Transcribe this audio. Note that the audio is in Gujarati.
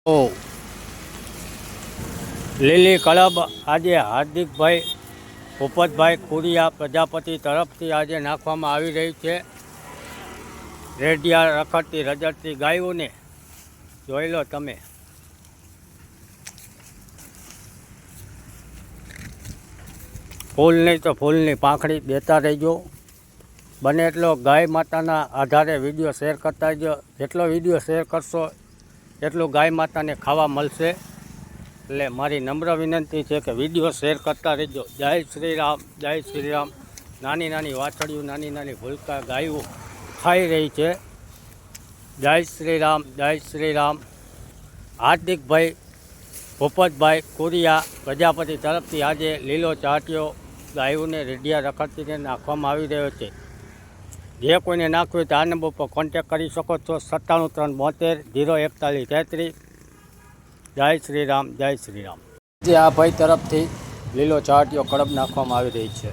ઓ લીલી કળબ આજે હાર્દિકભાઈ ભૂપતભાઈ કુરિયા પ્રજાપતિ તરફથી આજે નાખવામાં આવી રહી છે. રેડિયા રખડતી રજડતી ગાયોને જોઈ લો તમે. ફૂલ નહીં તો ફૂલની પાંખડી દેતા રહેજો. બને એટલો ગાય માતાના આધારે વિડીયો શેર કરતા રહેજો. જેટલો વિડીયો શેર કરશો એટલું ગાય માતાને ખાવા મળશે. એટલે મારી નમ્ર વિનંતી છે કે વિડીયો શેર કરતા રહેજો. જય શ્રી રામ, જય શ્રી રામ. નાની નાની વાછડીઓ, નાની નાની ભૂલકા ગાયો ખાઈ રહી છે. જય શ્રી રામ, જય શ્રી રામ. હાર્દિકભાઈ ભૂપતભાઈ કુરિયા પ્રજાપતિ તરફથી આજે લીલો ચાટિયો ગાયોને રેડિયા રખડતીને નાખવામાં આવી રહ્યો છે. જે કોઈને નાખવું હોય તો આ નંબર પર કોન્ટેક કરી શકો છો. 97 372 041 33. જય શ્રી રામ, જય શ્રી રામ. જે આ ભાઈ તરફથી લીલો ચાટિયો કડબ નાખવામાં આવી રહી છે.